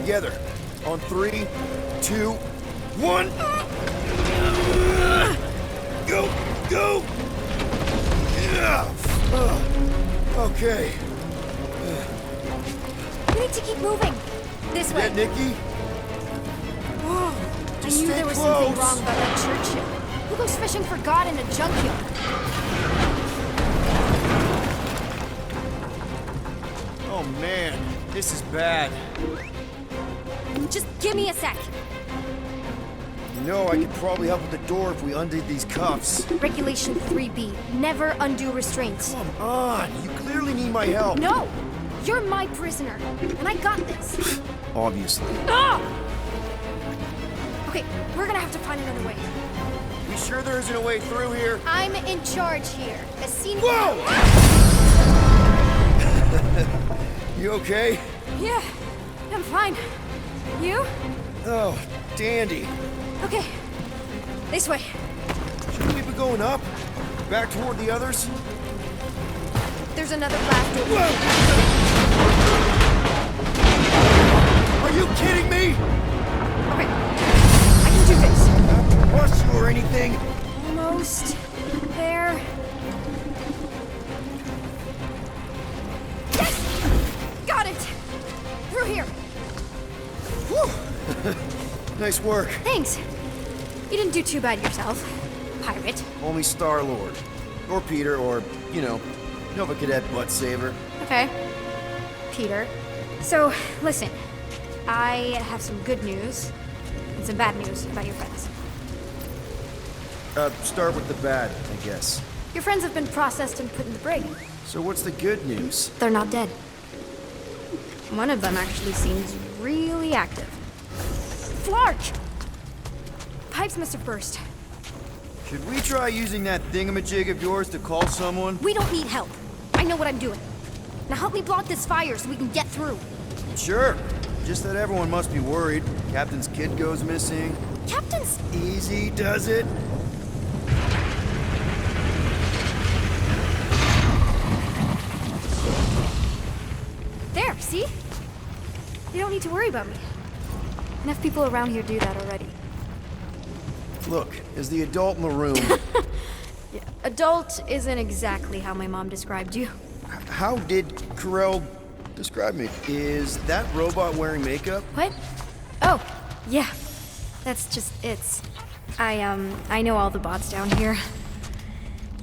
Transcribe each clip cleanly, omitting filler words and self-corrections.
together. On 3, 2, 1. Go! Go! Yeah. Okay. We need to keep moving. This way. Yeah, Nikki? Whoa. I Just knew stay there was close. something wrong about that church ship. Who goes fishing for God in a junkyard? Oh man, this is bad. Just give me a sec. You know, I could probably help with the door if we undid these cuffs. Regulation 3B. Never undo restraints. Come on, you clearly need my help. No! You're my prisoner, and I got this. Obviously. Ah! Okay, we're gonna have to find another way. We sure there isn't a way through here? I'm in charge here. As seen. Whoa! You okay? Yeah, I'm fine. You? Oh, dandy. Okay, this way. Shouldn't we be going up? Back toward the others? There's another blast door. Whoa! Are you kidding me? Okay, I can do this. Not to rush you or anything. Almost there. Yes! Got it! Through here. Whew. Nice work. Thanks. You didn't do too bad yourself, pirate. Only Star-Lord. Or Peter, or, you know, Nova Cadet Butt Saver. Okay. Peter. So, listen. I have some good news and some bad news about your friends. Start with the bad, I guess. Your friends have been processed and put in the brig. So what's the good news? They're not dead. One of them actually seems really active. Flark! Pipes must have burst. Should we try using that thingamajig of yours to call someone? We don't need help. I know what I'm doing. Now help me block this fire so we can get through. Sure. Just that everyone must be worried. Captain's kid goes missing. Captain's... Easy does it. There, see? You don't need to worry about me. Enough people around here do that already. Look, as the adult in the room... Yeah, adult isn't exactly how my mom described you. How did Carell describe me? Is that robot wearing makeup? What? Oh, yeah. That's just it's. I know all the bots down here.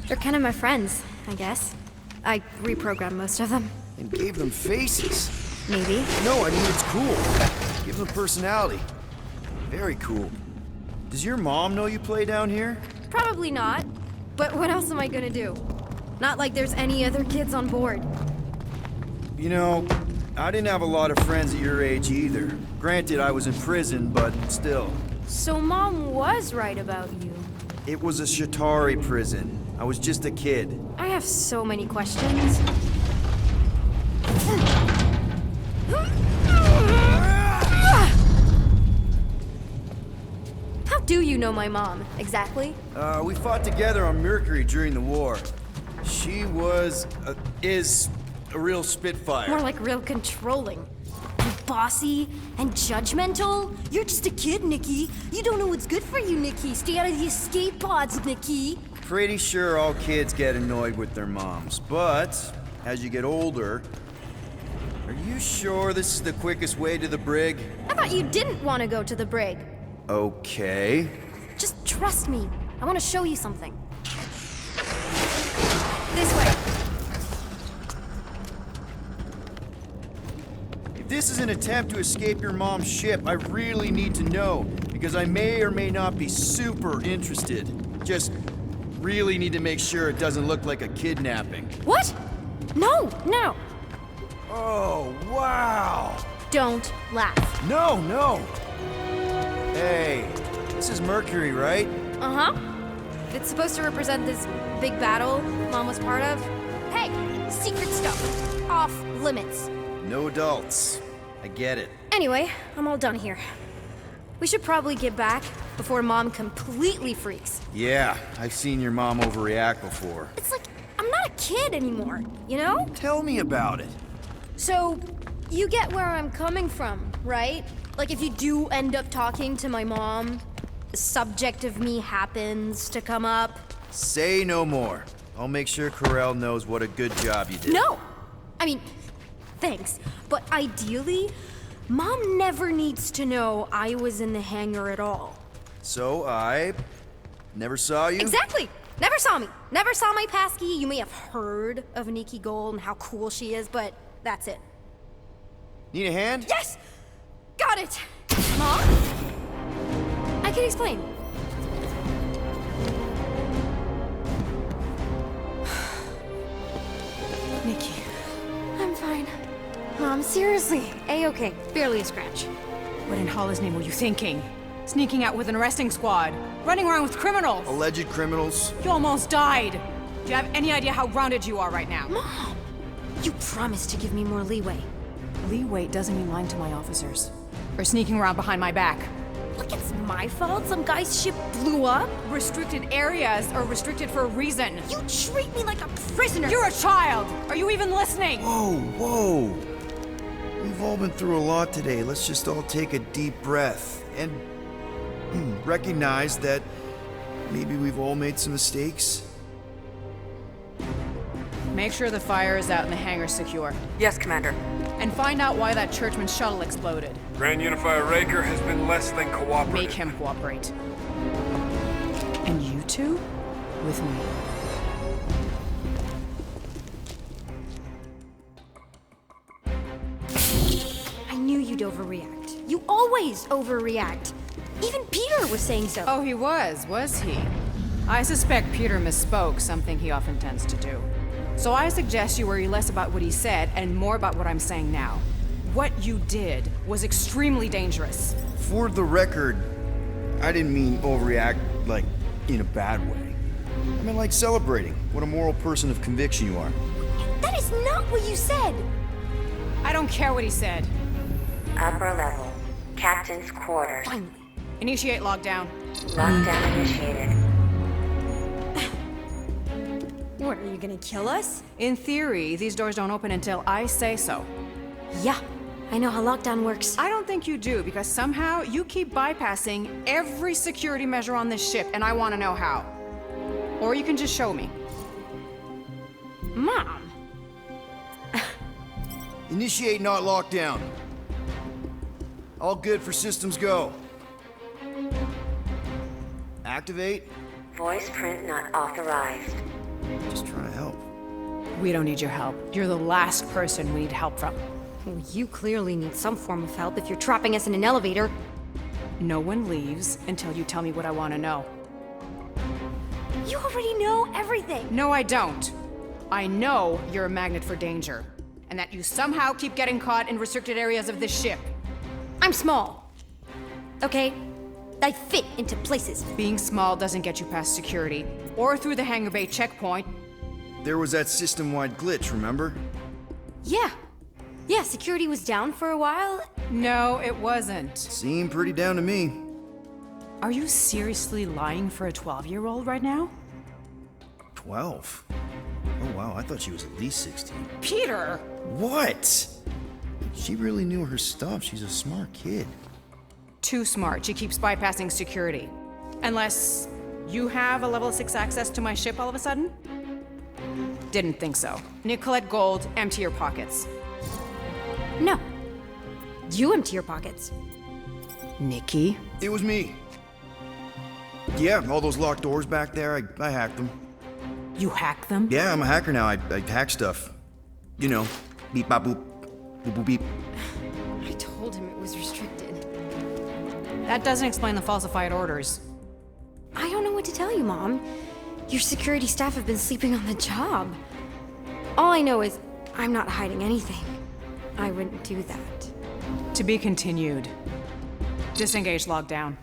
They're kind of my friends, I guess. I reprogrammed most of them. And gave them faces. Maybe. No, I mean, it's cool. Give them personality. Very cool. Does your mom know you play down here? Probably not. But what else am I gonna do? Not like there's any other kids on board. You know, I didn't have a lot of friends at your age either. Granted, I was in prison, but still. So Mom was right about you. It was a Shatari prison. I was just a kid. I have so many questions. How do you know my mom, exactly? We fought together on Mercury during the war. She was, is a real spitfire. More like real controlling. And bossy and judgmental. You're just a kid, Nikki. You don't know what's good for you, Nikki. Stay out of the escape pods, Nikki. Pretty sure all kids get annoyed with their moms, but as you get older, are you sure this is the quickest way to the brig? I thought you didn't want to go to the brig. Okay. Just trust me. I want to show you something. This way. If this is an attempt to escape your mom's ship, I really need to know, because I may or may not be super interested. Just really need to make sure it doesn't look like a kidnapping. What? No, no. Oh, wow! Don't laugh. No, no! Hey, this is Mercury, right? Uh-huh. It's supposed to represent this big battle Mom was part of. Hey, secret stuff. Off limits. No adults. I get it. Anyway, I'm all done here. We should probably get back before Mom completely freaks. Yeah, I've seen your mom overreact before. It's like, I'm not a kid anymore, you know? Tell me about it. So, you get where I'm coming from, right? Like if you do end up talking to my mom, the subject of me happens to come up. Say no more. I'll make sure Corell knows what a good job you did. No! I mean, thanks. But ideally, Mom never needs to know I was in the hangar at all. So I never saw you? Exactly! Never saw me. Never saw my passkey. You may have heard of Nikki Gold and how cool she is, but that's it. Need a hand? Yes! Got it! Mom? I can explain. Nikki. I'm fine. Mom, seriously. A-okay. Barely a scratch. What in Hala's name were you thinking? Sneaking out with an arresting squad? Running around with criminals? Alleged criminals? You almost died! Do you have any idea how grounded you are right now? Mom! You promised to give me more leeway. Leeway doesn't mean lying to my officers. Or sneaking around behind my back. Look, it's my fault some guy's ship blew up. Restricted areas are restricted for a reason. You treat me like a prisoner. You're a child! Are you even listening? Whoa, whoa. We've all been through a lot today. Let's just all take a deep breath and recognize that maybe we've all made some mistakes. Make sure the fire is out and the hangar's secure. Yes, Commander. And find out why that churchman's shuttle exploded. Grand Unifier Raker has been less than cooperative. Make him cooperate. And you two? With me. I knew you'd overreact. You always overreact. Even Peter was saying so. Oh, he was he? I suspect Peter misspoke, something he often tends to do. So I suggest you worry less about what he said and more about what I'm saying now. What you did was extremely dangerous. For the record, I didn't mean overreact, like, in a bad way. I meant like celebrating what a moral person of conviction you are. That is not what you said. I don't care what he said. Upper level. Captain's quarters. Finally. Initiate lockdown. Lockdown initiated. What, are you gonna kill us? In theory, these doors don't open until I say so. Yeah, I know how lockdown works. I don't think you do, because somehow you keep bypassing every security measure on this ship, and I want to know how. Or you can just show me. Mom! Initiate not lockdown. All good for systems go. Activate. Voice print not authorized. Just trying to help. We don't need your help. You're the last person we need help from. Well, you clearly need some form of help if you're trapping us in an elevator. No one leaves until you tell me what I want to know. You already know everything. No, I don't. I know you're a magnet for danger, and that you somehow keep getting caught in restricted areas of this ship. I'm small. Okay? I fit into places. Being small doesn't get you past security, or through the hangar bay checkpoint. There was that system-wide glitch, remember? Yeah. Yeah, security was down for a while. No, it wasn't. Seemed pretty down to me. Are you seriously lying for a 12-year-old right now? 12? Oh wow, I thought she was at least 16. Peter! What? She really knew her stuff. She's a smart kid. Too smart. She keeps bypassing security. Unless you have a level 6 access to my ship all of a sudden? Didn't think so. Nicolette Gold, empty your pockets. No. You empty your pockets. Nikki? It was me. Yeah, all those locked doors back there, I hacked them. You hack them? Yeah, I'm a hacker now. I hack stuff. You know, beep bop boop, boop boop beep. I told him it was restricted. That doesn't explain the falsified orders. I don't know what to tell you, Mom. Your security staff have been sleeping on the job. All I know is I'm not hiding anything. I wouldn't do that. To be continued. Disengage lockdown.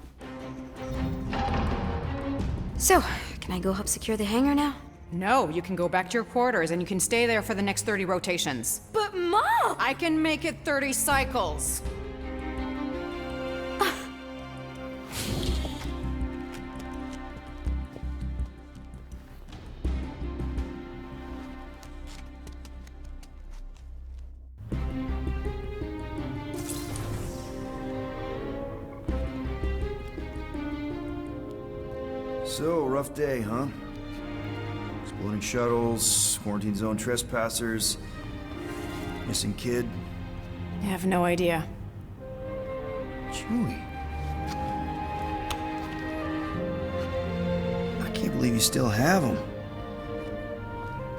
So, can I go help secure the hangar now? No, you can go back to your quarters and you can stay there for the next 30 rotations. But Mom! I can make it 30 cycles. So, rough day, huh? Exploding shuttles, quarantine zone trespassers, missing kid. I have no idea. Chewie. I can't believe you still have him.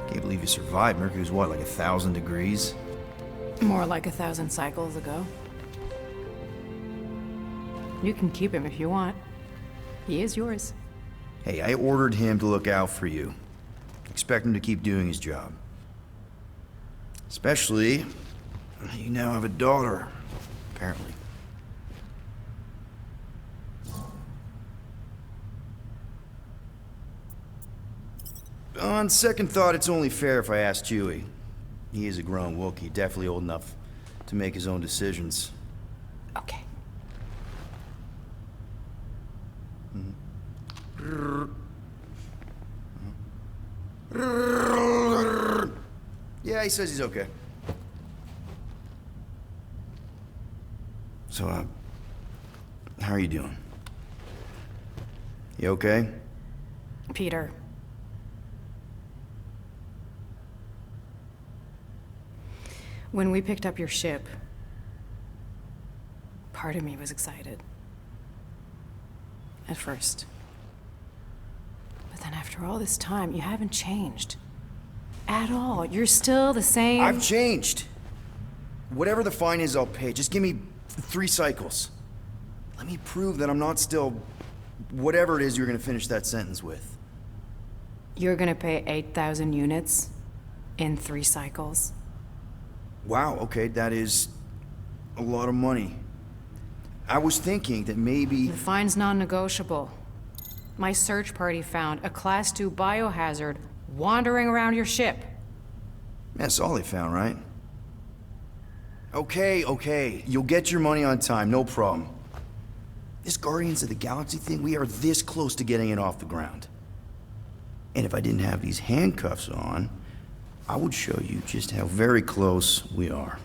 Can't believe you survived. Mercury's what, like 1,000 degrees? More like 1,000 cycles ago. You can keep him if you want. He is yours. Hey, I ordered him to look out for you. Expect him to keep doing his job. Especially, you now have a daughter, apparently. On second thought, it's only fair if I ask Chewie. He is a grown Wookiee, definitely old enough to make his own decisions. Okay. Yeah, he says he's okay. So, how are you doing? You okay? Peter. When we picked up your ship, part of me was excited. At first. But then after all this time, you haven't changed. At all. You're still the same. I've changed. Whatever the fine is, I'll pay. Just give me 3 cycles. Let me prove that I'm not still... whatever it is you're gonna finish that sentence with. You're gonna pay 8,000 units in 3 cycles. Wow, okay, that is a lot of money. I was thinking that maybe... The fine's non-negotiable. My search party found a Class 2 biohazard wandering around your ship. That's all they found, right? Okay. You'll get your money on time, no problem. This Guardians of the Galaxy thing, we are this close to getting it off the ground. And if I didn't have these handcuffs on, I would show you just how very close we are.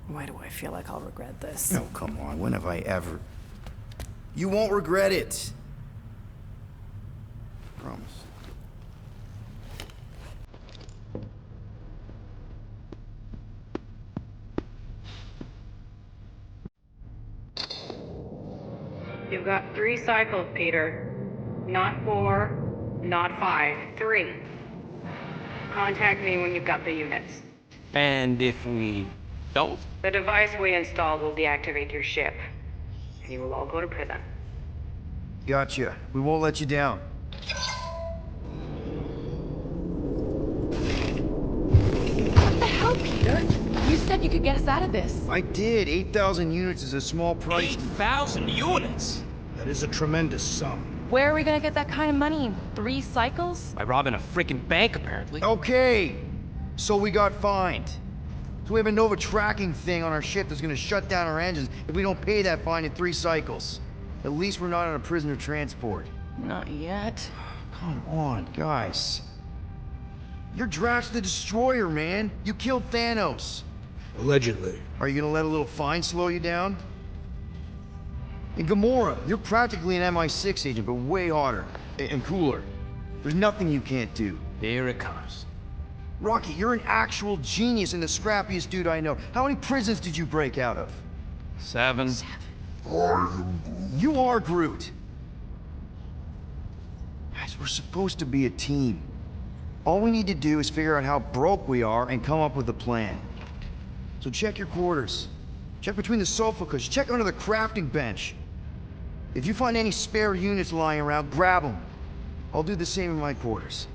Why do I feel like I'll regret this? Oh, come on, when have I ever... You won't regret it. Promise. You've got 3 cycles, Peter. Not 4, not 5, 3. Contact me when you've got the units. And if we don't? The device we installed will deactivate your ship. And you will all go to prison. Gotcha. We won't let you down. What the hell, Peter? You said you could get us out of this. I did. 8,000 units is a small price. 8,000 units? That is a tremendous sum. Where are we gonna get that kind of money in 3 cycles? By robbing a freaking bank, apparently. Okay. So we got fined. So we have a Nova tracking thing on our ship that's gonna shut down our engines if we don't pay that fine in 3 cycles. At least we're not on a prisoner transport. Not yet. Come on, guys. You're Drax the Destroyer, man. You killed Thanos. Allegedly. Are you gonna let a little fine slow you down? And Gamora, you're practically an MI6 agent, but way hotter and cooler. There's nothing you can't do. Here it comes. Rocky, you're an actual genius and the scrappiest dude I know. How many prisons did you break out of? 7. You are Groot. Guys, we're supposed to be a team. All we need to do is figure out how broke we are and come up with a plan. So check your quarters. Check between the sofa cushions. Check under the crafting bench. If you find any spare units lying around, grab them. I'll do the same in my quarters.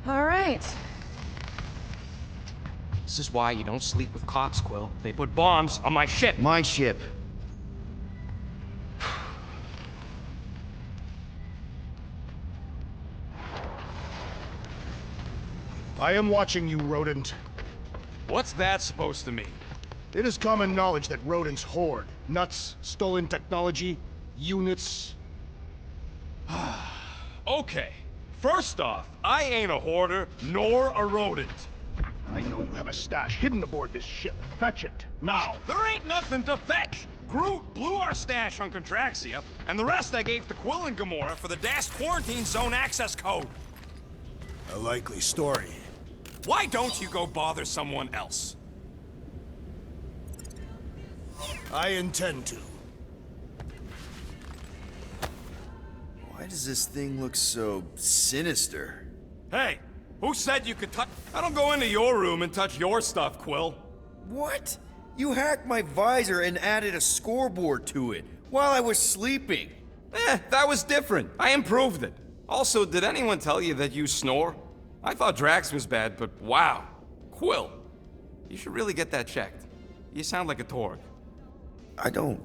All right. This is why you don't sleep with cops, Quill. They put bombs on my ship. My ship. I am watching you, rodent. What's that supposed to mean? It is common knowledge that rodents hoard nuts, stolen technology, units. Okay. First off, I ain't a hoarder, nor a rodent. I know you have a stash hidden aboard this ship. Fetch it, now. There ain't nothing to fetch. Groot blew our stash on Contraxia, and the rest I gave to Quill and Gamora for the DAS quarantine zone access code. A likely story. Why don't you go bother someone else? I intend to. Why does this thing look so sinister? Hey, who said you could touch? I don't go into your room and touch your stuff, Quill. What? You hacked my visor and added a scoreboard to it while I was sleeping. That was different. I improved it. Also, did anyone tell you that you snore? I thought Drax was bad, but wow. Quill, you should really get that checked. You sound like a Torg. I don't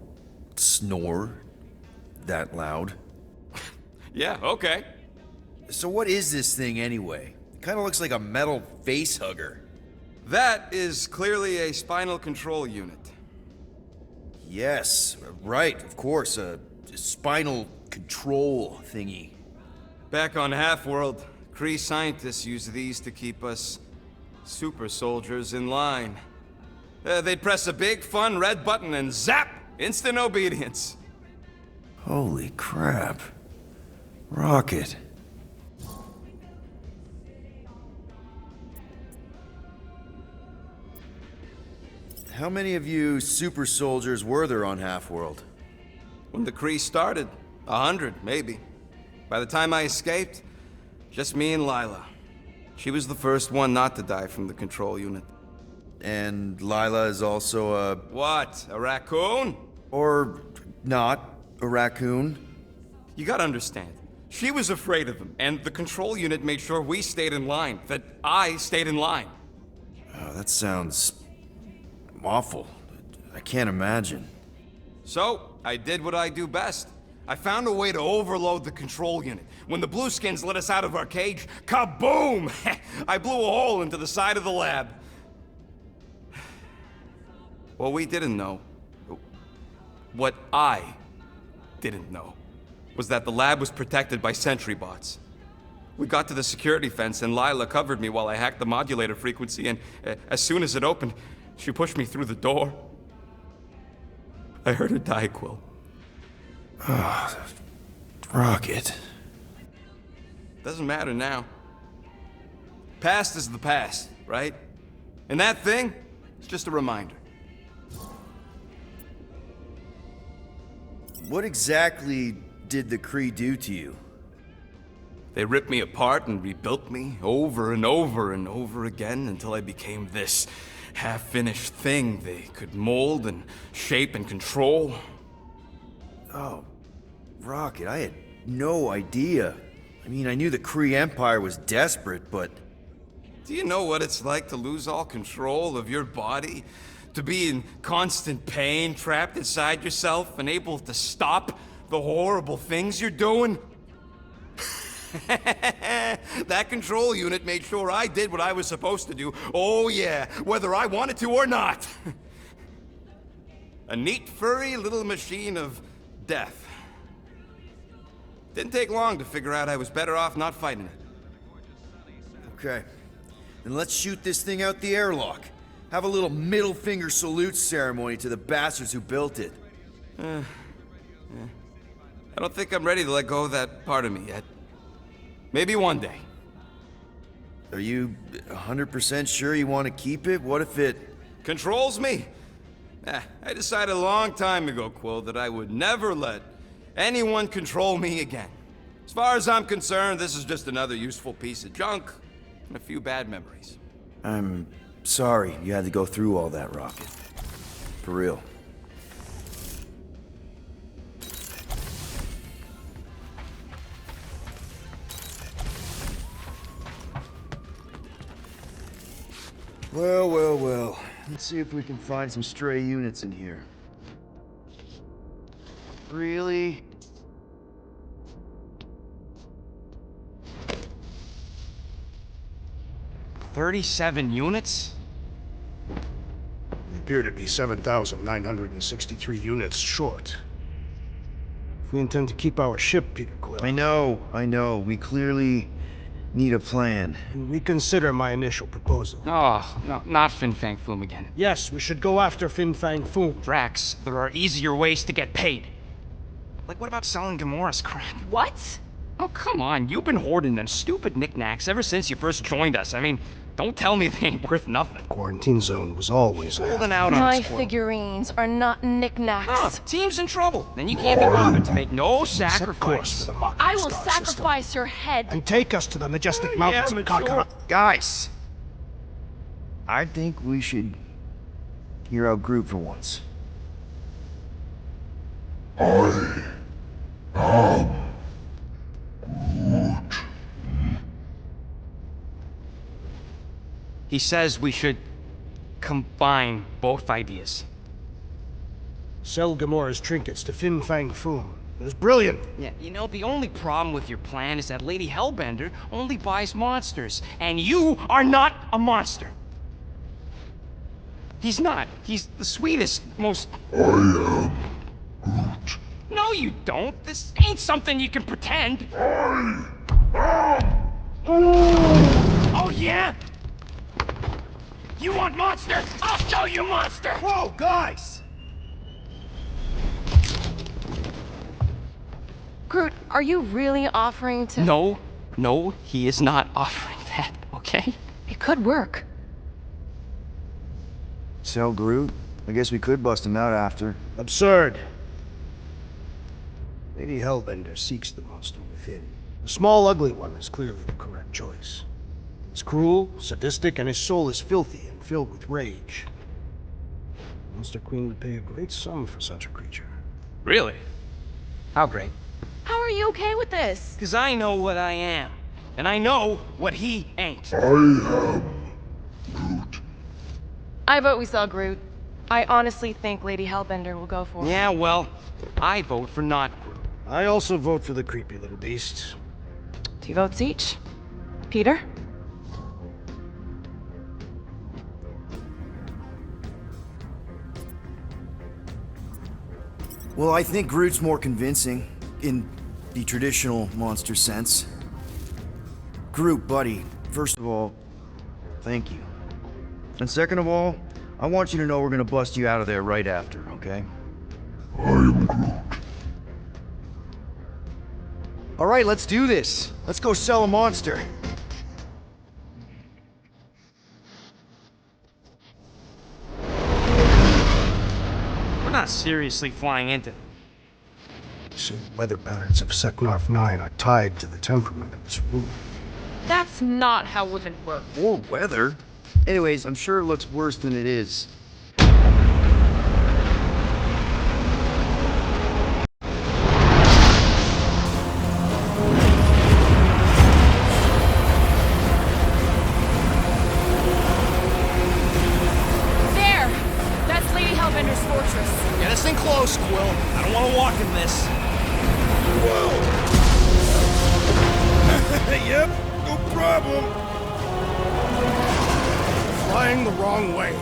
snore that loud. Yeah, okay. So what is this thing anyway? It kind of looks like a metal face hugger. That is clearly a spinal control unit. Yes, right, of course, a spinal control thingy. Back on Half-World, Kree scientists use these to keep us super soldiers in line. They'd press a big, fun red button and zap! Instant obedience. Holy crap. Rocket. How many of you super soldiers were there on Half-World? When the Kree started, 100, maybe. By the time I escaped, just me and Lila. She was the first one not to die from the control unit. And Lila is also a... What? A raccoon? Or not a raccoon? You gotta understand. She was afraid of him, and the control unit made sure we stayed in line. That I stayed in line. Oh, that sounds... awful. I can't imagine. So, I did what I do best. I found a way to overload the control unit. When the Blueskins let us out of our cage, kaboom! I blew a hole into the side of the lab. What we didn't know, what I didn't know, was that the lab was protected by sentry bots. We got to the security fence and Lila covered me while I hacked the modulator frequency, and as soon as it opened, she pushed me through the door. I heard her die, Quill. Oh, Rocket. Doesn't matter now. Past is the past, right? And that thing, it's just a reminder. What exactly did the Kree do to you? They ripped me apart and rebuilt me over and over and over again until I became this half-finished thing they could mold and shape and control. Oh, Rocket, I had no idea. I mean, I knew the Kree Empire was desperate, but... Do you know what it's like to lose all control of your body? To be in constant pain, trapped inside yourself, unable to stop the horrible things you're doing? That control unit made sure I did what I was supposed to do. Oh yeah, whether I wanted to or not. A neat, furry little machine of death. Didn't take long to figure out I was better off not fighting it. Okay. Then let's shoot this thing out the airlock. Have a little middle finger salute ceremony to the bastards who built it. I don't think I'm ready to let go of that part of me yet. Maybe one day. Are you 100% sure you want to keep it? What if it... Controls me? I decided a long time ago, Quill, that I would never let anyone control me again. As far as I'm concerned, this is just another useful piece of junk and a few bad memories. I'm sorry you had to go through all that, Rocket. For real. Well, well, well. Let's see if we can find some stray units in here. Really? $37 units? We appear to be 7,963 units short. If we intend to keep our ship, Peter Quill... I know. We clearly Need a plan. Reconsider my initial proposal. Oh, no, not Fin Fang Foom again. Yes, we should go after Fin Fang Foom. Drax, there are easier ways to get paid. Like, what about selling Gamora's crap? What? Oh, come on. You've been hoarding them stupid knickknacks ever since you first joined us. I mean, don't tell me they ain't worth nothing. Quarantine zone was always Holding out on My us, squirrel. figurines are not knickknacks. Ah, team's in trouble. Then you can't be bothered to make no Set course sacrifice. for the Mach I will Star system sacrifice your head. and take us to the majestic mountains of Korath. Guys! I think we should hear out Groot for once. He says we should combine both ideas. Sell Gamora's trinkets to Fin Fang Foom. It was brilliant. Yeah, you know, the only problem with your plan is that Lady Hellbender only buys monsters, and you are not a monster. He's not. He's the sweetest, most... I am Groot. No, you don't. This ain't something you can pretend. Oh, yeah? You want monster? I'll show you monster! Whoa, guys! Groot, are you really offering to... No, he is not offering that, okay? It could work. Sell Groot? I guess we could bust him out after. Absurd. Lady Hellbender seeks the monster within. The small, ugly one is clearly the correct choice. It's cruel, sadistic, and his soul is filthy and filled with rage. Monster Queen would pay a great sum for such a creature. Really? How great? How are you okay with this? Because I know what I am. And I know what he ain't. I vote we sell Groot. I honestly think Lady Hellbender will go for it. Yeah, well, I vote for not Groot. I also vote for the creepy little beast. 2 votes each. Peter? Well, I think Groot's more convincing, in the traditional monster sense. Groot, buddy, first of all, thank you. And second of all, I want you to know we're gonna bust you out of there right after, okay? I am Groot. All right, let's do this. Let's go sell a monster. We're not seriously flying into... So weather patterns of Seknarf 9 are tied to the temperament of its ruler. That's not how women work. Or weather. Anyways, I'm sure it looks worse than it is. There! That's Lady Hellbender's fortress. Get us in close, Quill. I don't want to walk in this. Yep, no problem. Flying the wrong way.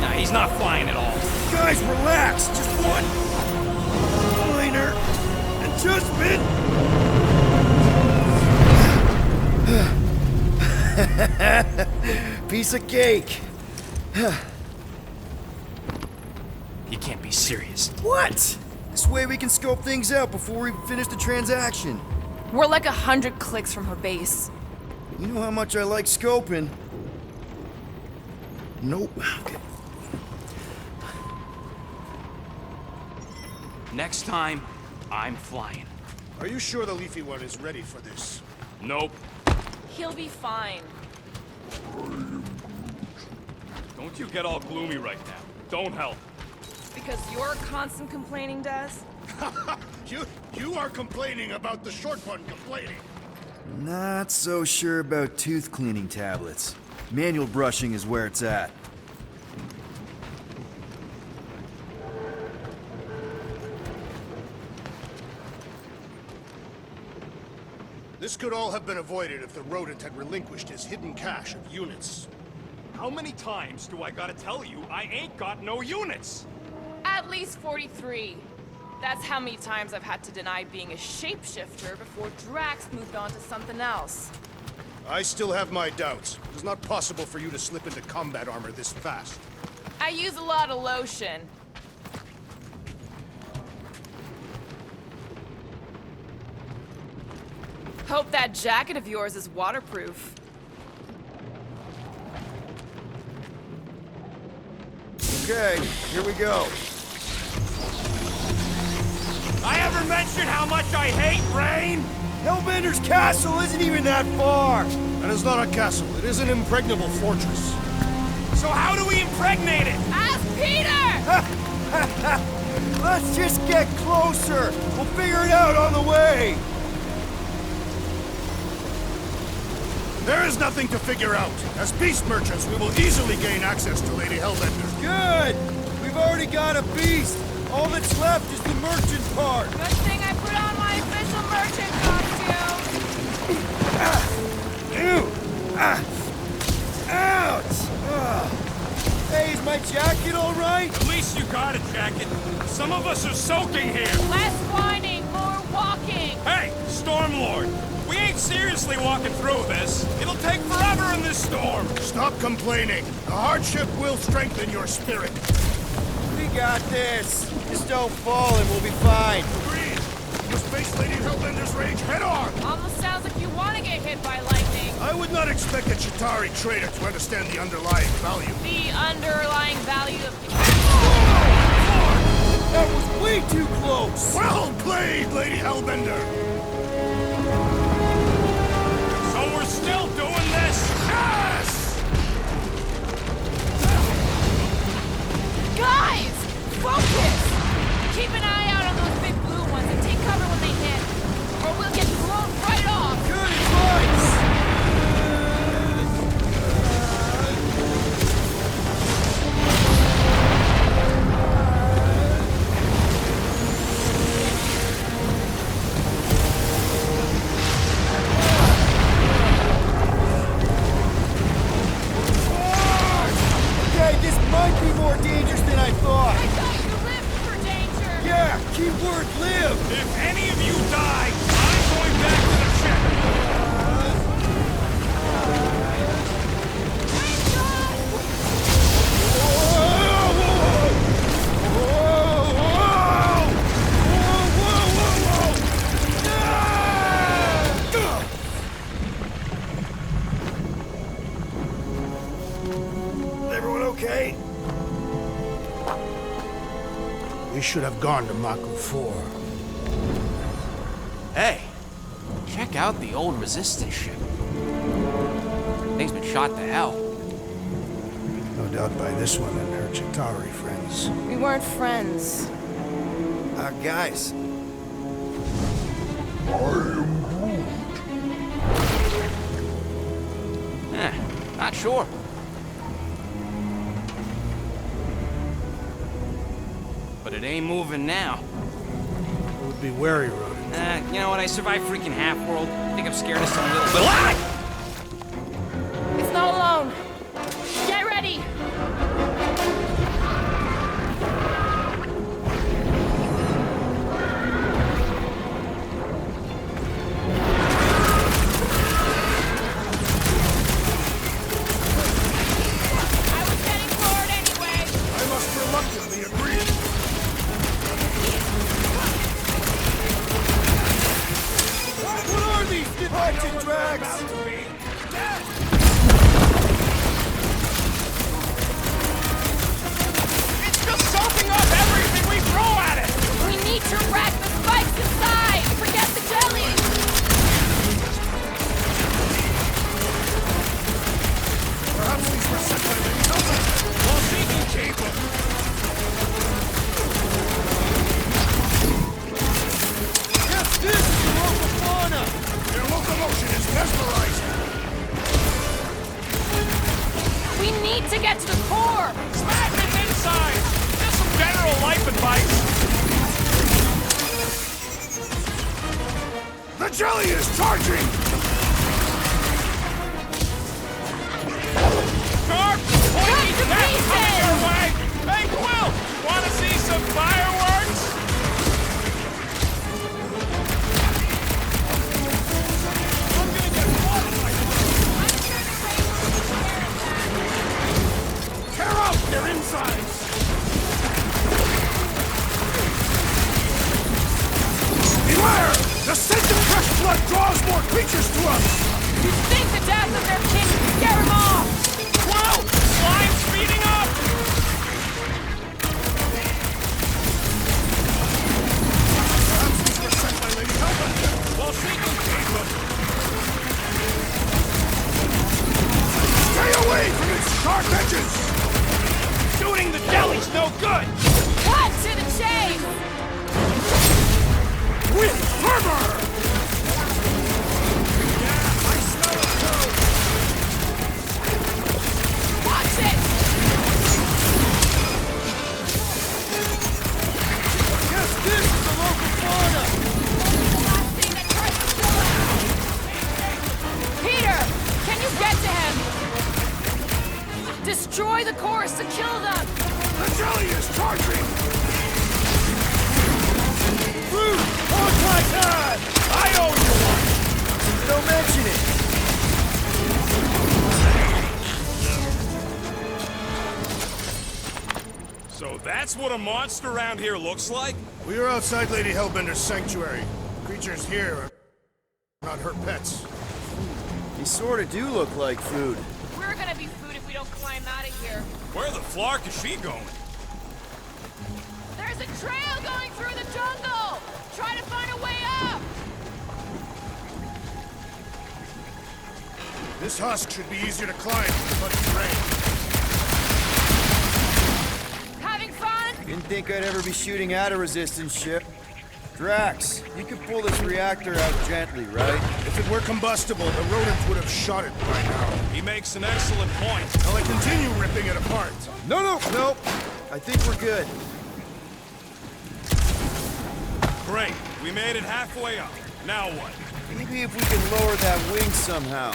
Nah, he's not flying at all. Guys, relax. Just one minor adjustment. Piece of cake. You can't be serious. What? This way we can scope things out before we finish the transaction. We're like 100 clicks from her base. You know how much I like scoping. Nope. Okay. Next time, I'm flying. Are you sure the Leafy One is ready for this? Nope. He'll be fine. Don't you get all gloomy right now. Don't help. Because you're constant complaining, Des? You are complaining about the short one complaining. Not so sure about tooth cleaning tablets. Manual brushing is where it's at. This could all have been avoided if the rodent had relinquished his hidden cache of units. How many times do I gotta tell you I ain't got no units? At least 43. That's how many times I've had to deny being a shapeshifter before Drax moved on to something else. I still have my doubts. It's not possible for you to slip into combat armor this fast. I use a lot of lotion. Hope that jacket of yours is waterproof. Okay, here we go. I ever mentioned how much I hate rain? Hellbender's castle isn't even that far! That is not a castle. It is an impregnable fortress. So how do we impregnate it? Ask Peter! Let's just get closer! We'll figure it out on the way! There is nothing to figure out. As beast merchants, we will easily gain access to Lady Hellbender. Good! We've already got a beast! All that's left is the merchant part! Good thing I put on my official merchant costume! Ew! Ouch! Ugh. Hey, is my jacket all right? At least you got a jacket. Some of us are soaking here. Less whining, more walking! Hey, Stormlord! We ain't seriously walking through this. It'll take forever in this storm. Stop complaining. The hardship will strengthen your spirit. We got this. Just don't fall and we'll be fine. Agreed. You must face Lady Hellbender's rage head on. Almost sounds like you want to get hit by lightning. I would not expect a Chitauri trader to understand the underlying value. The underlying value of the... That was way too close! Well played, Lady Hellbender! So we're still doing this? Yes! Guys! Focus! Keep an eye out on those big blue ones and take cover when they hit. Or we'll get blown right off! Good advice! Okay, this might be more dangerous than I thought. I thought you lived for danger! Yeah, keyword live! If any of you die, I'm going back to the ship. Everyone okay? We should have gone to Mako 4. Hey, check out the old Resistance ship. Thing's been shot to hell. No doubt by this one and her Chitauri friends. We weren't friends. Guys. Not sure. But it ain't moving now. It would be wary, Rodin. You know what? I survived freaking Half-World. I think I'm scared of some little... It's not alone. Get ready! I was heading forward anyway. I must reluctantly agree. What are these detention Drax? It's just soaking up everything we throw at it. We need to rack the spikes inside. Forget the jelly. Perhaps these were set by Lady Hellbender. Well, she can keep them. Yes, this is the local fauna! Their locomotion is mesmerizing. We need to get to the core. Smack them inside. Just some general life advice. The jelly is charging! Sharp, pointy, that's coming your way. Hey, Quill, want to see some fireworks? I'm gonna get one of my sides! Beware! The scent of fresh blood draws more creatures to us! You'd think the death of their king would scare them off! Whoa! Slime's speeding up! Perhaps these were sent by Lady Hellbender. Well, she can keep them. Stay away from its sharp edges! Shooting the deli's no good! Cut to the chase! With fervor! Yeah, I smell it too! Watch it! Yes, this is the local fauna! The last thing that tries to kill us! Peter! Can you get to him? Destroy the chorus to kill them! The jelly is charging! Groot! On my time! I owe you one! Don't mention it! So that's what a monster around here looks like? We are outside Lady Hellbender's sanctuary. Creatures here are not her pets. They sort of do look like food. We're gonna be food if we don't climb out of here. Where the flark is she going? There's a trail going through the jungle! Try to find a way up! This husk should be easier to climb with the muddy terrain. Having fun? Didn't think I'd ever be shooting at a resistance ship. Drax, you could pull this reactor out gently, right? If it were combustible, the rodents would have shot it by now. He makes an excellent point. Will I continue ripping it apart? No. I think we're good. Great. We made it halfway up. Now what? Maybe if we can lower that wing somehow.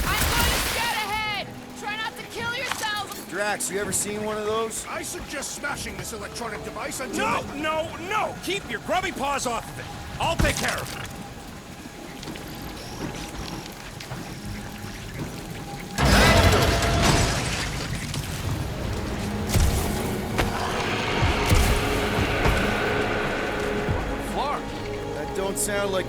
I'm going to scout ahead! Try not to kill yourselves! Drax, you ever seen one of those? I suggest smashing this electronic device until... No! Keep your grubby paws off of it. I'll take care of it. That don't sound like